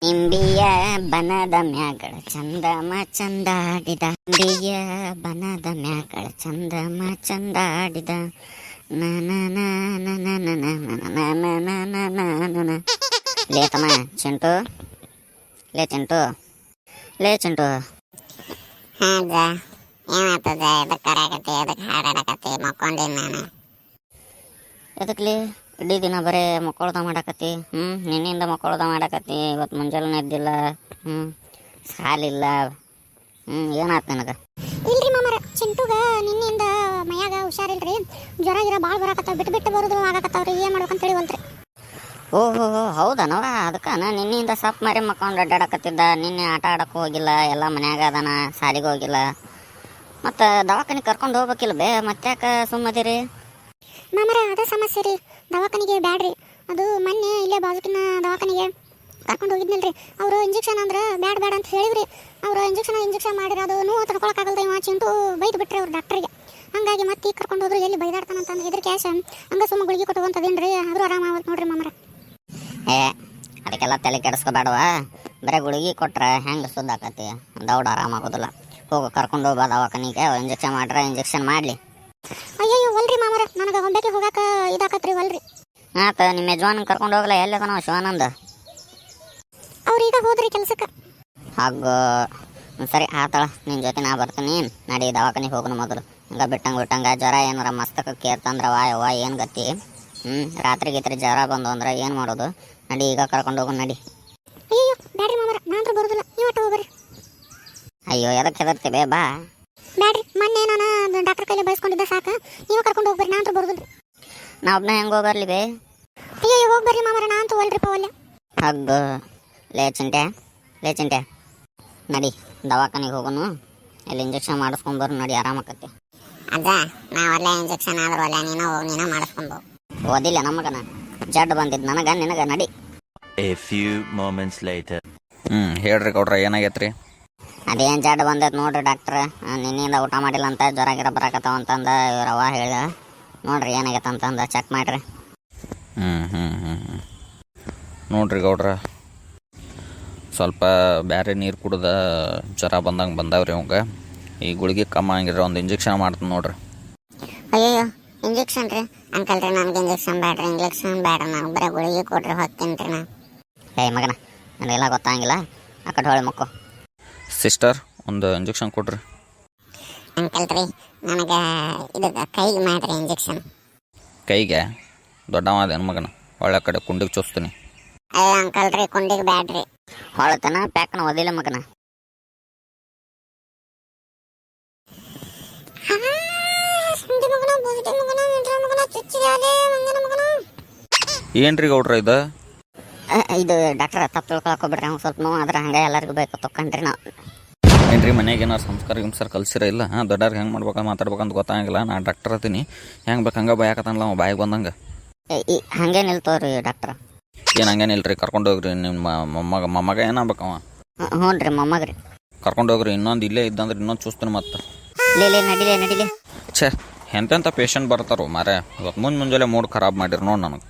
ಇಂಬಿಯ ಬನದ ಮ್ಯಾಗಳ ಚಂದಮ ಚಂದಾಡಿದ ಇಂಬಿಯ ಬನದ ಮ್ಯಾಗಳ ಚಂದಮ ಚಂದಾಡಿದ ಲೇ ತಮ್ಮ ಚಿಂಟು ಲೇ ಚಿಂಟು ಲೇ ಚಿಂಟು ಹಾಜ ಏನಾಗ್ತದ ಎದಕ್ಕೆ ಕರಾಕತ್ತಿ ಎದಕ್ಕೆ ಹಾಡಾಡಕತ್ತಿ ಮಕ್ಕೊಂಡಿನಿ ನಾನು ಎದಕ್ಲಿ ಇಡೀ ದಿನ ಬರೇ ಮಕ್ಕಳ್ದ ಮಾಡಾಕತ್ತಿ ನಿನ್ನಿಂದ ಮಕ್ಕಳ್ದ ಮಾಡಾಕತ್ತಿ ಇವತ್ತು ಮುಂಜಾನೆ ಎದ್ದಿಲ್ಲ ಸಾಲಿಲ್ಲ ಏನಾಯ್ತು ನನಗೆ ಇಲ್ರಿ ಮಾಮರ ಚಿಂಟುಗ ನಿನ್ನಿಂದ ಮೈಯಾಗ ಹುಷಾರಿಲ್ರಿ ಜ್ವರ ಗಿರ ಭಾಳ ಬರಾಕತ್ತಾವ ಬಿಟ್ಟು ಬಿಟ್ಟು ಬರೋದು ಆಗಕತ್ತಾವ್ರಿ ಏನು ಮಾಡ್ಬೇಕಂತ ತಿಳಿವಲ್ರಿ ಓಹೋ ಹೌದನವ ಅದಕ್ಕೆ ನಿನ್ನೆಯಿಂದ ಸಪ್ ಮಾರಿ ಮಕ್ಕೊಂಡು ಅಡ್ಡಾಡಕತ್ತಿದ್ದ ನಿನ್ನೆ ಆಟ ಆಡಕ್ಕೆ ಹೋಗಿಲ್ಲ ಎಲ್ಲ ಮನ್ಯಾಗ ಅದಾನ ಸಾಲಿಗೆ ಹೋಗಿಲ್ಲ ಮತ್ತು ದವಾಖಾನಿಗೆ ಕರ್ಕೊಂಡು ಹೋಗ್ಬೇಕಿಲ್ಲ ಬೇ ಮತ್ತ್ಯಾಕೆ ಸುಮ್ಮದಿರಿ ಮಾಮರ ಅದ ಸಮಸ್ಯೆ ರೀ ದವಾಖಾನಿಗೆ ಬ್ಯಾಡ್ರಿ ಅದು ಮೊನ್ನೆ ಇಲ್ಲೇ ಬಾಜುಕಿನ ದವಾಖಾನಿಗೆ ಕರ್ಕೊಂಡು ಹೋಗಿದ್ನಲ್ರಿ ಅವರು ಇಂಜೆಕ್ಷನ್ ಅಂದ್ರೆ ಬ್ಯಾಡ ಅಂತ ಹೇಳಿದ್ರಿ ಅವರು ಇಂಜೆಕ್ಷನ್ ಮಾಡಿರಿ ಅದು ನೋವು ತಡ್ಕೊಳಕ್ಕಾಗಲ್ದ ಇವ ಚಿಂಟು ಬೈದು ಬಿಟ್ರಿ ಅವ್ರು ಡಾಕ್ಟ್ರಿಗೆ ಹಂಗಾಗಿ ಮತ್ತೆ ಕರ್ಕೊಂಡು ಹೋದ್ರು ಎಲ್ಲಿ ಬೈದಾಡ್ತಾನಂತಂದು ಹೆದ್ರ ಕ್ಯಾಶ್ ಹಂಗ ಸುಮ್ಮ ಗುಳಿಗೆ ಕೊಟ್ಟುವಂತದೇನ್ರಿ ಆದರೂ ಆರಾಮಾವತ್ ನೋಡ್ರಿ ಮಾಮರ ಅದಕ್ಕೆಲ್ಲ ತಲೆ ಕೆಡಿಸ್ಕೋಬೇಡವ ಬರೀ ಗುಳಿಗೆ ಕೊಟ್ರೆ ಹೆಂಗೆ ಸುದ್ದಾಕತಿ ದೌಡ್ ಆರಾಮಾಗೋದಿಲ್ಲ ಹೋಗು ಕರ್ಕೊಂಡು ಹೋಗ್ಬಾ ದವಾಖಾನಿಗೆ ಇಂಜೆಕ್ಷನ್ ಮಾಡಲಿ ಅಯ್ಯೋ ಒಲ್ರಿ ಮಾಮರ ನನಗೆ ಹೊಂಬೆಗೆ ಹೋಗಾಕ ಇದಾಕತ್ರಿ ಒಲ್ರಿ ಆತ ನಿಮ್ಮ ಯಜಮಾನ ಕರ್ಕೊಂಡು ಹೋಗಲ್ಲ ಎಲ್ಲಿದ ನಾವು ಶಿವಾನಂದ ಅವ್ರೀಗ ಹೋದ್ರಿ ಕೆಲ್ಸಕ್ಕೆ ಹಾಗೋ ಸರಿ ಆತಳ ನಿನ್ನ ಜೊತೆ ನಾ ಬರ್ತೀನಿ ನಡಿ ದವಾಖಾನಿಗೆ ಹೋಗೋಣ ಮೊದಲು ಹಂಗೆ ಬಿಟ್ಟಂಗೆ ಜ್ವರ ಏನಾರ ಮಸ್ತಕಕ್ಕೆ ಕೇರ್ತಂದ್ರೆ ಯವ್ವ ಏನು ಗತಿ ರಾತ್ರಿ ಜ್ವರ ಬಂದು ಅಂದ್ರೆ ಏನು ಮಾಡೋದು ನಡಿ ಈಗ ಕರ್ಕೊಂಡು ಹೋಗೋಣ ನಡಿ ಅಯ್ಯೋ ಬ್ಯಾಡ್ರಿ ಮಾಮರ ನಾನ್ರು ಬರೋದಿಲ್ಲ ನೀವು ಅಟ್ಟ ಹೋಗ್ರಿ ಅಯ್ಯೋ ಎದಕ್ಕೆ ಹೆದರ್ತೀವಿ ಬಾ ಬ್ಯಾಡ್ರಿ ಮೊನ್ನೆ ನಾನು ಡಾಕ್ಟರ್ ಕೈಲಿ ಬಯಸ್ಕೊಂಡಿದ್ದ ಸಾಕು ನೀವು ಕರ್ಕೊಂಡು ಹೋಗ್ಬರ್ರಿ ನಾನ್ರು ಬರೋದಿಲ್ಲ ನಾ ಒಬ್ಬನ ಹೆಂಗೆ ಹೋಗ್ಬರ್ಲಿ ಬೇ ಅಯ್ಯೋ ಹೋಗ್ಬರ್ರಿ ಮಾಮರ ನಾನ್ ತಗೊಳ್ರಿ ಪವಲ್ಯ ಹಗ್ಗು ಲೇ ಚಿಂಟೆ ನಡಿ ದವಾಖಾನಿಗೆ ಹೋಗೋನು ಇಲ್ಲಿ ಇಂಜೆಕ್ಷನ್ ಮಾಡಿಸ್ಕೊಂಬರು ನಡಿ ಆರಾಮಾಕತ್ತೆ ಅಜ್ಜ ನಾವೆಲ್ಲ ಇಂಜೆಕ್ಷನ್ ಆದ್ರೂ ಅಲ್ಲ ನೀನು ಮಾಡಿಸ್ಕೊಂಡು ಓದಿಲ್ಲ ನಮಗನ ಜಡ್ ಬಂದಿದ್ದು ನಿನಗ ನಡಿ A few moments later. ಹೇಳ್ರಿ ಗೌಡ್ರ ಏನಾಗೈತ್ರಿ ಅದೇನು ಜಡ್ ಬಂದೈತೆ ನೋಡ್ರಿ ಡಾಕ್ಟ್ರ್ ನಿನ್ನಿಂದ ಊಟ ಮಾಡಿಲ್ಲ ಅಂತ ಜ್ವರ ಗಿರ ಬರಾಕತ್ತಾವ ಅಂತಂದ ಇವ್ರವ್ವ ಹೇಳ ನೋಡ್ರಿ ಏನಾಗೈತೆ ಅಂತಂದ ಚೆಕ್ ಮಾಡ್ರಿ ನೋಡ್ರಿ ಗೌಡ್ರ ಸ್ವಲ್ಪ ಬೇರೆ ನೀರು ಕುಡ್ದ ಜ್ವರ ಬಂದಾವ್ರಿ ಅವಂಗೆ ಈ ಗುಳಿಗೆ ಕಮ್ಮಿ ಆಗಿದ್ರೆ ಒಂದು ಇಂಜೆಕ್ಷನ್ ಮಾಡ್ತೀನಿ ನೋಡ್ರಿ ಅಯ್ಯೋ ಇಂಜೆಕ್ಷನ್ ರೀ ಅಂಕಲ್ ರೀ ನನಗೆ ಇಂಜೆಕ್ಷನ್ ಬೇಡ ನನಗೆ ಬರೀ ಗುಳಿಗೆ ಕೊಟ್ರಿ ಹೋಗ್ತೀನಿ ರೀ ನಾ ಮಗನ ನನಗೆಲ್ಲ ಗೊತ್ತಾಗಿಲ್ಲ ಆ ಕಡೆ ಹೊಳೆ ಮಕ್ಕಳು ಸಿಸ್ಟರ್ ಒಂದು ಇಂಜೆಕ್ಷನ್ ಕೊಡ್ರಿ ಅಂಕಲ್ ರೀ ನನಗೆ ಇದಕ್ಕೆ ಕೈಗೆ ಮಾಡ್ರಿ ಇಂಜೆಕ್ಷನ್ ಕೈಗೆ ದೊಡ್ಡವಾದ ಮಗನ ಒಳ್ಳೆ ಕಡೆ ಕುಂಡಿಗೆ ಚೂಸ್ತೀನಿ ಅಯ್ಯೋ ಅಂಕಲ್ ರೀ ಕುಂಡಿಗೆ ಬ್ಯಾಡ್ರಿ ಹೊಳತನ ಪ್ಯಾಕ್ನ ಓದಿಲ್ಲ ಮಗನ ಏನ್ರಿ ಗೌಡ್ರ ಇದು ಡಾಕ್ಟರ್ ತಪ್ಪು ತಿಳ್ಕೊಳ್ಕೊಬಿಡ್ರಿ ಅವ್ನು ಸ್ವಲ್ಪ ನೋವು ಆದ್ರೆ ಹಂಗೆ ಎಲ್ಲರಿಗೂ ಬೇಕು ತೊಕೊಂಡ್ರಿ ನಾವು ಏನ್ರಿ ಮನೆಗೆ ಏನಾರು ಸಂಸ್ಕಾರ ಕಲ್ಸಿರ ಇಲ್ಲ ದೊಡ್ಡವ್ರಿಗೆ ಹೆಂಗೆ ಮಾಡ್ಬೇಕಂತ ಮಾತಾಡ್ಬೇಕಂತ ಗೊತ್ತಾಗಿಲ್ಲ ನಾ ಡಾಕ್ಟರ್ ಅತ್ತೀನಿ ಹೆಂಗೆ ಬೇಕು ಹಂಗೆ ಭಯಕತ್ತಲ್ಲ ಅವ ಬಾಯಿಗೆ ಬಂದಂಗೆ ಹಂಗೆ ನಿಲ್ತವ್ರಿ ಡಾಕ್ಟ್ರ ಏನು ಹಂಗೇನಿಲ್ರಿ ಕರ್ಕೊಂಡು ಹೋಗ್ರಿ ನಿಮ್ಮ ಮೊಮ್ಮಗ ಏನಾಗ್ಬೇಕವ ಹ್ಞೂ ರೀ ಮೊಮ್ಮಗ್ರಿ ಕರ್ಕೊಂಡು ಹೋಗ್ರಿ ಇನ್ನೊಂದು ಇಲ್ಲೇ ಇದ್ದಂದ್ರೆ ಇನ್ನೊಂದು ಚೂಸ್ತೀನಿ ಮತ್ತೆ ನಡಿಲೆ ಛೇ ಎಂತೆಂಥ ಪೇಷಂಟ್ ಬರ್ತಾರೋ ಮಾರೇ ಇವತ್ತು ಮುಂಜಾನೆ ಮೂಡ್ ಖರಾಬ್ ಮಾಡಿರಿ ನೋಡಿ ನನಗೆ